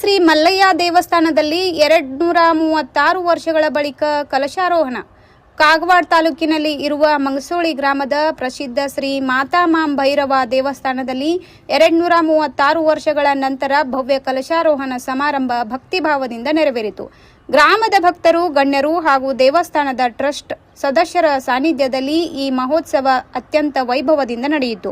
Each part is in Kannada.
ಶ್ರೀ ಮಲ್ಲಯ್ಯ ದೇವಸ್ಥಾನದಲ್ಲಿ 236 ವರ್ಷಗಳ ಬಳಿಕ ಕಲಶಾರೋಹಣ. ಕಾಗವಾಡ ತಾಲೂಕಿನಲ್ಲಿ ಇರುವ ಮಂಗಸೂಳಿ ಗ್ರಾಮದ ಪ್ರಸಿದ್ಧ ಶ್ರೀ ಮಾತಾಮಾಂ ಭೈರವ ದೇವಸ್ಥಾನದಲ್ಲಿ 236 ವರ್ಷಗಳ ನಂತರ ಭವ್ಯ ಕಲಶಾರೋಹಣ ಸಮಾರಂಭ ಭಕ್ತಿಭಾವದಿಂದ ನೆರವೇರಿತು. ಗ್ರಾಮದ ಭಕ್ತರು, ಗಣ್ಯರು ಹಾಗೂ ದೇವಸ್ಥಾನದ ಟ್ರಸ್ಟ್ ಸದಸ್ಯರ ಸಾನ್ನಿಧ್ಯದಲ್ಲಿ ಈ ಮಹೋತ್ಸವ ಅತ್ಯಂತ ವೈಭವದಿಂದ ನಡೆಯಿತು.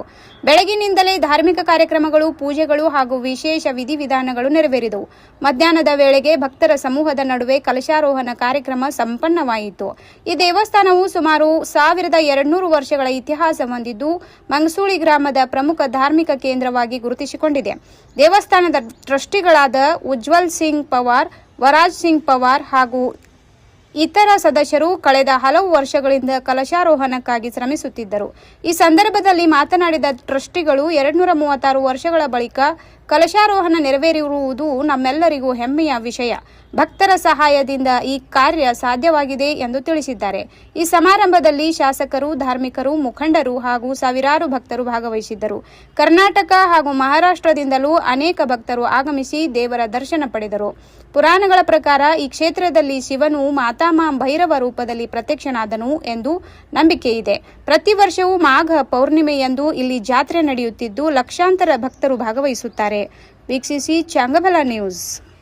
ಬೆಳಗಿನಿಂದಲೇ ಧಾರ್ಮಿಕ ಕಾರ್ಯಕ್ರಮಗಳು, ಪೂಜೆಗಳು ಹಾಗೂ ವಿಶೇಷ ವಿಧಿವಿಧಾನಗಳು ನೆರವೇರಿದವು. ಮಧ್ಯಾಹ್ನದ ವೇಳೆಗೆ ಭಕ್ತರ ಸಮೂಹದ ನಡುವೆ ಕಲಶಾರೋಹಣ ಕಾರ್ಯಕ್ರಮ ಸಂಪನ್ನವಾಯಿತು. ಈ ದೇವಸ್ಥಾನವು ಸುಮಾರು 1200 ವರ್ಷಗಳ ಇತಿಹಾಸ ಹೊಂದಿದ್ದು, ಮಂಗಸೂಳಿ ಗ್ರಾಮದ ಪ್ರಮುಖ ಧಾರ್ಮಿಕ ಕೇಂದ್ರವಾಗಿ ಗುರುತಿಸಿಕೊಂಡಿದೆ. ದೇವಸ್ಥಾನದ ಟ್ರಸ್ಟಿಗಳಾದ ಉಜ್ವಲ್ ಸಿಂಗ್ ಪವಾರ್, ವರಾಜ್ ಸಿಂಗ್ ಪವಾರ್ ಹಾಗೂ ಇತರ ಸದಸ್ಯರು ಕಳೆದ ಹಲವು ವರ್ಷಗಳಿಂದ ಕಲಶಾರೋಹಣಕ್ಕಾಗಿ ಶ್ರಮಿಸುತ್ತಿದ್ದರು. ಈ ಸಂದರ್ಭದಲ್ಲಿ ಮಾತನಾಡಿದ ಟ್ರಸ್ಟಿಗಳು, 236 ವರ್ಷಗಳ ಬಳಿಕ ಕಲಶಾರೋಹಣ ನೆರವೇರಿರುವುದು ನಮ್ಮೆಲ್ಲರಿಗೂ ಹೆಮ್ಮೆಯ ವಿಷಯ. ಭಕ್ತರ ಸಹಾಯದಿಂದ ಈ ಕಾರ್ಯ ಸಾಧ್ಯವಾಗಿದೆ ಎಂದು ತಿಳಿಸಿದ್ದಾರೆ. ಈ ಸಮಾರಂಭದಲ್ಲಿ ಶಾಸಕರು, ಧಾರ್ಮಿಕರು, ಮುಖಂಡರು ಹಾಗೂ ಸಾವಿರಾರು ಭಕ್ತರು ಭಾಗವಹಿಸಿದ್ದರು. ಕರ್ನಾಟಕ ಹಾಗೂ ಮಹಾರಾಷ್ಟ್ರದಿಂದಲೂ ಅನೇಕ ಭಕ್ತರು ಆಗಮಿಸಿ ದೇವರ ದರ್ಶನ ಪಡೆದರು. ಪುರಾಣಗಳ ಪ್ರಕಾರ ಈ ಕ್ಷೇತ್ರದಲ್ಲಿ ಶಿವನು ಮಾತಾಮಾಂ ಭೈರವ ರೂಪದಲ್ಲಿ ಪ್ರತ್ಯಕ್ಷನಾದನು ಎಂದು ನಂಬಿಕೆ ಇದೆ. ಪ್ರತಿ ವರ್ಷವೂ ಮಾಘ ಪೌರ್ಣಿಮೆಯಂದು ಇಲ್ಲಿ ಜಾತ್ರೆ ನಡೆಯುತ್ತಿದ್ದು ಲಕ್ಷಾಂತರ ಭಕ್ತರು ಭಾಗವಹಿಸುತ್ತಾರೆ. ವೀಕ್ಷಿಸಿ ಚಾಂಗಬಲ ನ್ಯೂಸ್.